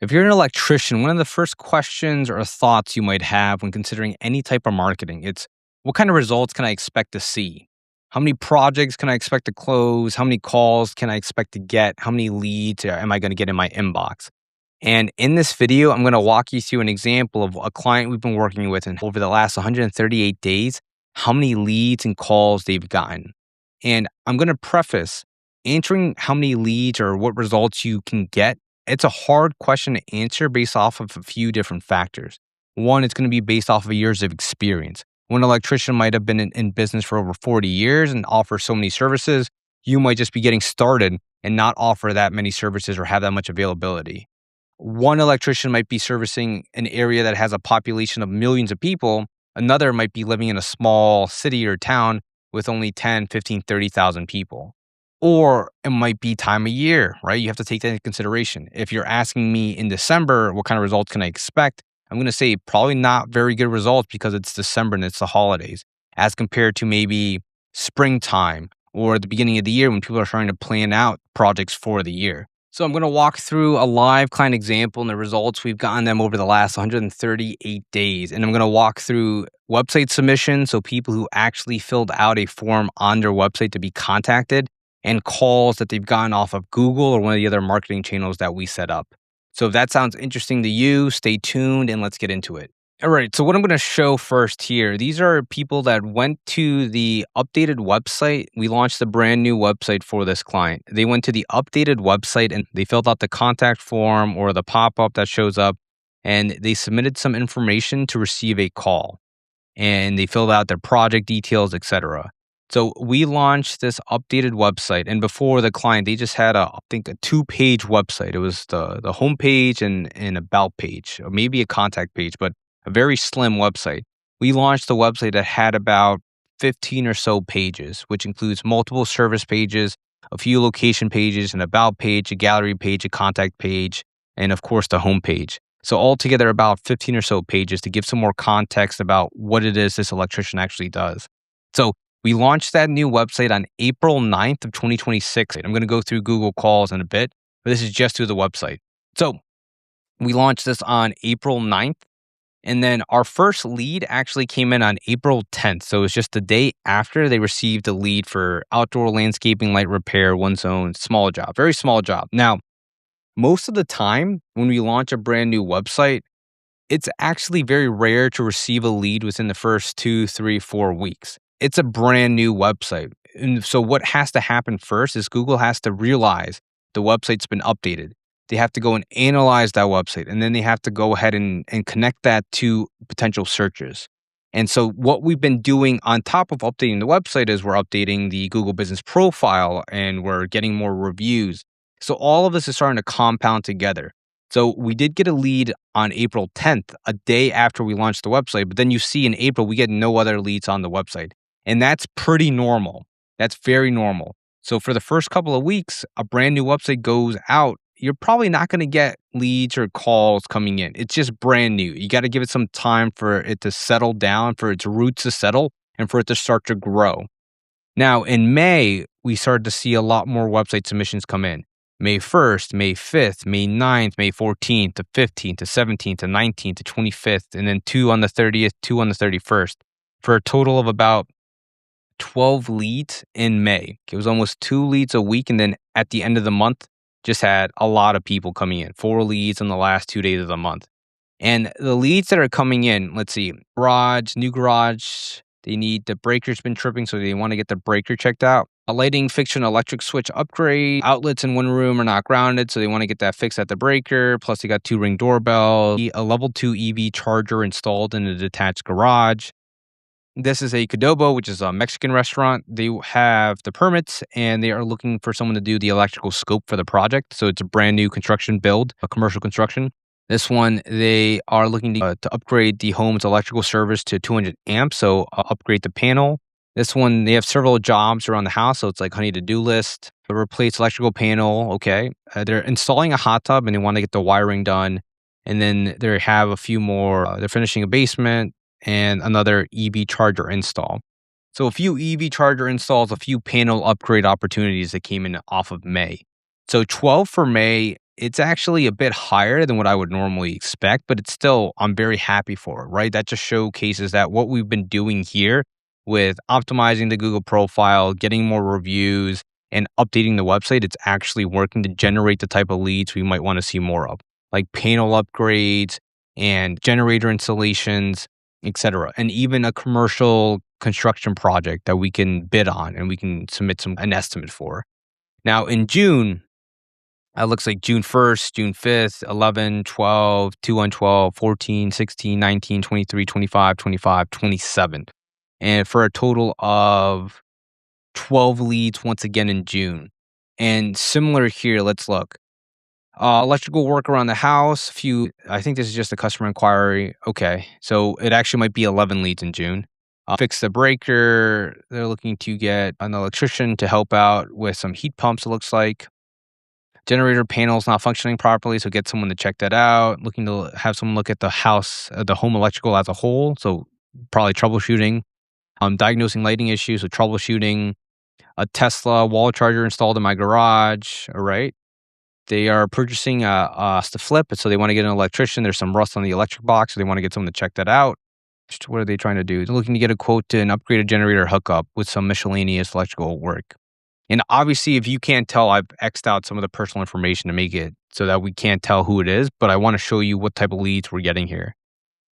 If you're an electrician, one of the first questions or thoughts you might have when considering any type of marketing, it's what kind of results can I expect to see? How many projects can I expect to close? How many calls can I expect to get? How many leads am I going to get in my inbox? And in this video, I'm going to walk you through an example of a client we've been working with, and over the last 138 days, how many leads and calls they've gotten. And I'm going to preface answering how many leads or what results you can get. It's a hard question to answer based off of a few different factors. One, it's going to be based off of years of experience. One electrician might have been in business for over 40 years and offer so many services. You might just be getting started and not offer that many services or have that much availability. One electrician might be servicing an area that has a population of millions of people. Another might be living in a small city or town with only 10, 15, 30,000 people. Or it might be time of year, right? You have to take that into consideration. If you're asking me in December, what kind of results can I expect? I'm going to say probably not very good results because it's December and it's the holidays, as compared to maybe springtime or at the beginning of the year when people are trying to plan out projects for the year. So I'm going to walk through a live client example and the results we've gotten them over the last 138 days. And I'm going to walk through website submissions, so people who actually filled out a form on their website to be contacted, and calls that they've gotten off of Google or one of the other marketing channels that we set up. So if that sounds interesting to you, stay tuned and let's get into it. All right, so what I'm going to show first here, these are people that went to the updated website. We launched a brand new website for this client. They went to the updated website and they filled out the contact form or the pop-up that shows up, and they submitted some information to receive a call. And they filled out their project details, etc. So we launched this updated website, and before the client, they just had I think a 2-page website. It was the home page and an about page, or maybe a contact page, but a very slim website. We launched the website that had about 15 or so pages, which includes multiple service pages, a few location pages, an about page, a gallery page, a contact page, and of course the home page. So altogether about 15 or so pages to give some more context about what it is this electrician actually does. So we launched that new website on April 9th of 2026. I'm going to go through Google calls in a bit, but this is just through the website. So we launched this on April 9th. And then our first lead actually came in on April 10th. So it was just the day after they received a lead for outdoor landscaping, light repair, one zone, small job, very small job. Now, most of the time when we launch a brand new website, it's actually very rare to receive a lead within the first 2, 3, 4 weeks. It's a brand new website. And so what has to happen first is Google has to realize the website's been updated. They have to go and analyze that website, and then they have to go ahead and connect that to potential searches. And so what we've been doing on top of updating the website is we're updating the Google Business Profile and we're getting more reviews. So all of this is starting to compound together. So we did get a lead on April 10th, a day after we launched the website, but then you see in April, we get no other leads on the website. And that's pretty normal. That's very normal. So for the first couple of weeks, a brand new website goes out, you're probably not going to get leads or calls coming in. It's just brand new. You got to give it some time for it to settle down, for its roots to settle, and for it to start to grow. Now, in May, we started to see a lot more website submissions come in. May 1st, May 5th, May 9th, May 14th, the 15th, the 17th, the 19th, the 25th, and then 2 on the 30th, 2 on the 31st, for a total of about 12 leads in May. It was almost 2 leads a week, and then at the end of the month, just had a lot of people coming in, 4 leads in the last 2 days of the month. And the leads that are coming in, let's see, new garage, they need the breaker's been tripping, so they want to get the breaker checked out. A lighting fixture and electric switch upgrade. Outlets in one room are not grounded, so they want to get that fixed at the breaker. Plus, they got 2 Ring doorbells, a level 2 EV charger installed in a detached garage. This is a Cadobo, which is a Mexican restaurant. They have the permits and they are looking for someone to do the electrical scope for the project. So it's a brand new construction build, a commercial construction. This one, they are looking to upgrade the home's electrical service to 200 amps, so upgrade the panel. This one, they have several jobs around the house, so it's like honey to-do list. Replace electrical panel, okay. They're installing a hot tub and they want to get the wiring done. And then they have a few more, they're finishing a basement and another EV charger install. So a few EV charger installs, a few panel upgrade opportunities that came in off of May. So 12 for May, it's actually a bit higher than what I would normally expect, but it's still I'm very happy for it, right? That just showcases that what we've been doing here with optimizing the Google profile, getting more reviews, and updating the website, it's actually working to generate the type of leads we might want to see more of, like panel upgrades and generator installations, etc. And even a commercial construction project that we can bid on and we can submit an estimate for. Now in June, it looks like June 1st, June 5th, 11, 12, 2 on 12, 14, 16, 19, 23, 25, 25, 27. And for a total of 12 leads once again in June. And similar here, let's look. Electrical work around the house, I think this is just a customer inquiry. Okay. So it actually might be 11 leads in June. Fix the breaker. They're looking to get an electrician to help out with some heat pumps, it looks like. Generator panels not functioning properly, so get someone to check that out. Looking to have someone look at the house, the home electrical as a whole, so probably troubleshooting. Diagnosing lighting issues, so troubleshooting. A Tesla wall charger installed in my garage. All right. They are purchasing to flip, so they want to get an electrician. There's some rust on the electric box, so they want to get someone to check that out. What are they trying to do? They're looking to get a quote to an upgraded generator hookup with some miscellaneous electrical work. And obviously, if you can't tell, I've X'd out some of the personal information to make it so that we can't tell who it is, but I want to show you what type of leads we're getting here.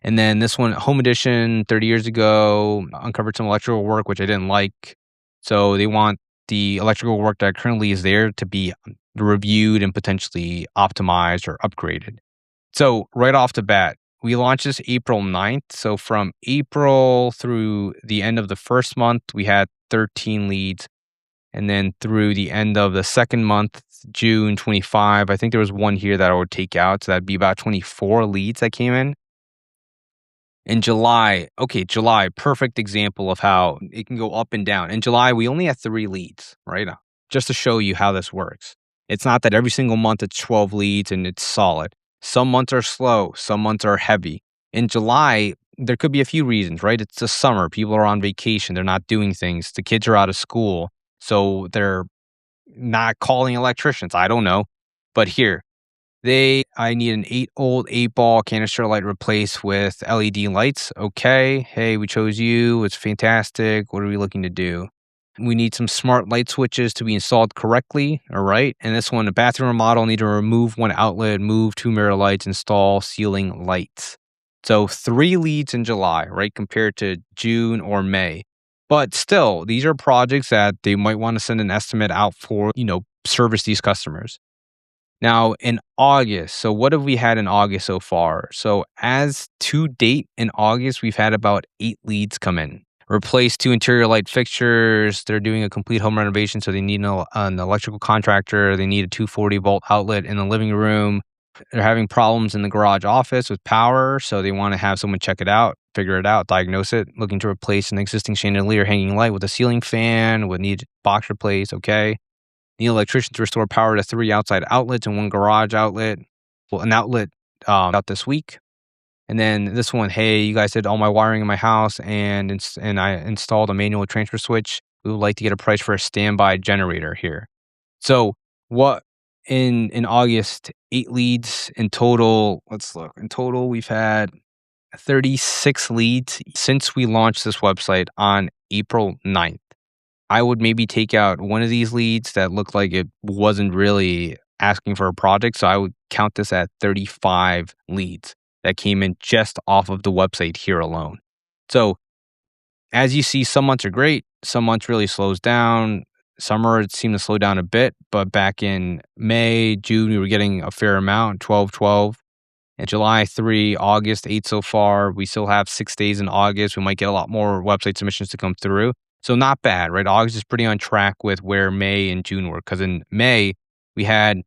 And then this one, home edition, 30 years ago, uncovered some electrical work, which I didn't like. So they want the electrical work that currently is there to be reviewed and potentially optimized or upgraded. So right off the bat, we launched this April 9th. So from April through the end of the first month, we had 13 leads. And then through the end of the second month, June 25, I think there was one here that I would take out. So that'd be about 24 leads that came in. In July, okay, July, perfect example of how it can go up and down. In July, we only had 3 leads, right? Just to show you how this works. It's not that every single month it's 12 leads and it's solid. Some months are slow, some months are heavy. In July, there could be a few reasons, right? It's the summer, people are on vacation, they're not doing things, the kids are out of school, so they're not calling electricians. I don't know. But here, I need an 8-ball canister light replaced with LED lights. Okay. Hey, we chose you. It's fantastic. What are we looking to do? We need some smart light switches to be installed correctly. All right. And this one, a bathroom remodel, need to remove one outlet, move 2 mirror lights, install ceiling lights. So 3 leads in July, right? Compared to June or May. But still, these are projects that they might want to send an estimate out for, service these customers. Now in August, so what have we had in August so far? So as to date in August, we've had about 8 leads come in. Replace 2 interior light fixtures. They're doing a complete home renovation, so they need an electrical contractor. They need a 240-volt outlet in the living room. They're having problems in the garage office with power, so they want to have someone check it out, figure it out, diagnose it. Looking to replace an existing chandelier hanging light with a ceiling fan, would need box replaced, okay. Need an electrician to restore power to 3 outside outlets and 1 garage outlet. Well, an outlet out this week. And then this one, hey, you guys did all my wiring in my house and I installed a manual transfer switch. We would like to get a price for a standby generator here. So what in August, 8 leads in total. Let's look. In total, we've had 36 leads since we launched this website on April 9th. I would maybe take out one of these leads that looked like it wasn't really asking for a project. So I would count this at 35 leads that came in just off of the website here alone. So as you see, some months are great. Some months really slows down. Summer, it seemed to slow down a bit. But back in May, June, we were getting a fair amount, 12. And July 3, August 8 so far. We still have 6 days in August. We might get a lot more website submissions to come through. So not bad, right? August is pretty on track with where May and June were. Because in May, we had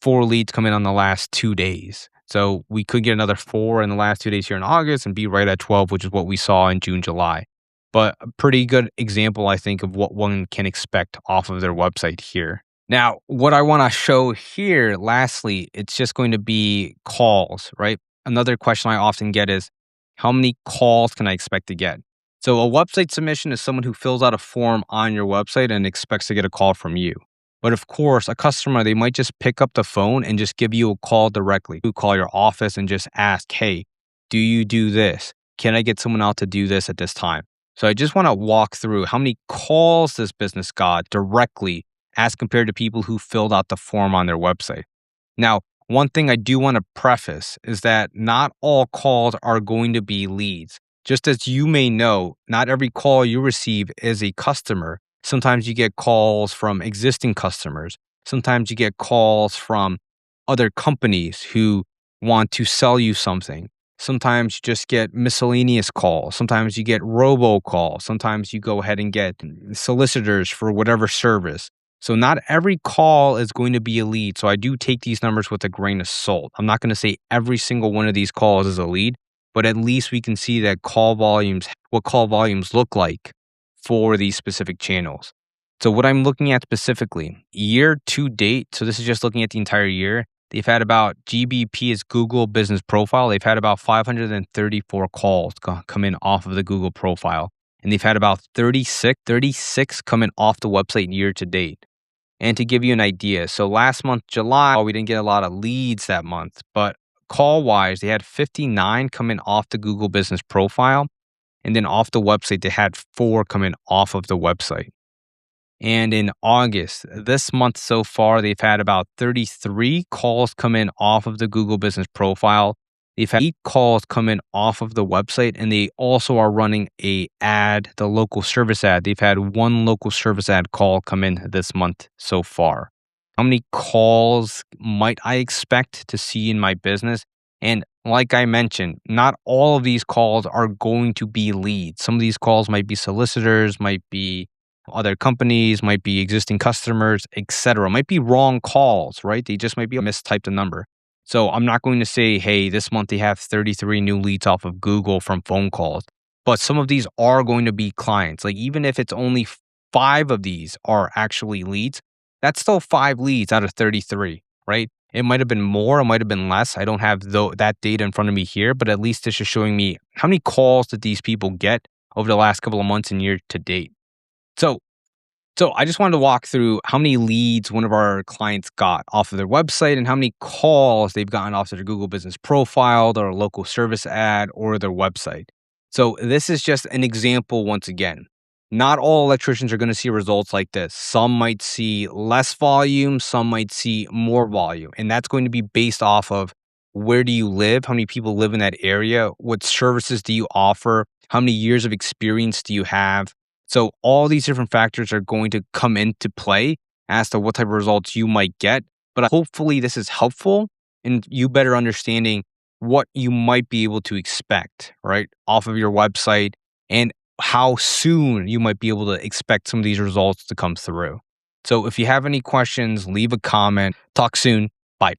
4 leads come in on the last 2 days. So we could get another 4 in the last 2 days here in August and be right at 12, which is what we saw in June, July. But a pretty good example, I think, of what one can expect off of their website here. Now, what I want to show here, lastly, it's just going to be calls, right? Another question I often get is, how many calls can I expect to get? So a website submission is someone who fills out a form on your website and expects to get a call from you. But of course, a customer, they might just pick up the phone and just give you a call directly. You call your office and just ask, hey, do you do this? Can I get someone out to do this at this time? So I just want to walk through how many calls this business got directly as compared to people who filled out the form on their website. Now, one thing I do want to preface is that not all calls are going to be leads. Just as you may know, not every call you receive is a customer. Sometimes you get calls from existing customers. Sometimes you get calls from other companies who want to sell you something. Sometimes you just get miscellaneous calls. Sometimes you get robocalls. Sometimes you go ahead and get solicitors for whatever service. So not every call is going to be a lead. So I do take these numbers with a grain of salt. I'm not going to say every single one of these calls is a lead, but at least we can see that what call volumes look like for these specific channels. So what I'm looking at specifically, year to date, so this is just looking at the entire year, they've had about GBP is Google Business Profile. They've had about 534 calls come in off of the Google profile. And they've had about 36 coming off the website year to date. And to give you an idea, so last month, July, we didn't get a lot of leads that month, but call wise, they had 59 coming off the Google Business Profile. And then off the website, they had 4 coming off of the website. And in August, this month so far, they've had about 33 calls come in off of the Google Business Profile. They've had 8 calls come in off of the website, and they also are running the local service ad. They've had 1 local service ad call come in this month so far. How many calls might I expect to see in my business? And like I mentioned, not all of these calls are going to be leads. Some of these calls might be solicitors, might be other companies, might be existing customers, etc. Might be wrong calls, right? They just might be mistyped a number. So I'm not going to say, hey, this month they have 33 new leads off of Google from phone calls. But some of these are going to be clients. Like even if it's only 5 of these are actually leads, that's still 5 leads out of 33, right? It might have been more, it might have been less. I don't have that data in front of me here, but at least it's just showing me how many calls did these people get over the last couple of months and year to date. So so I just wanted to walk through how many leads one of our clients got off of their website and how many calls they've gotten off of their Google Business Profile, their local service ad, or their website. So this is just an example once again. Not all electricians are going to see results like this. Some might see less volume, some might see more volume. And that's going to be based off of where do you live, how many people live in that area, what services do you offer, how many years of experience do you have. So all these different factors are going to come into play as to what type of results you might get. But hopefully this is helpful in you better understanding what you might be able to expect, right, off of your website and how soon you might be able to expect some of these results to come through. So if you have any questions, leave a comment. Talk soon. Bye.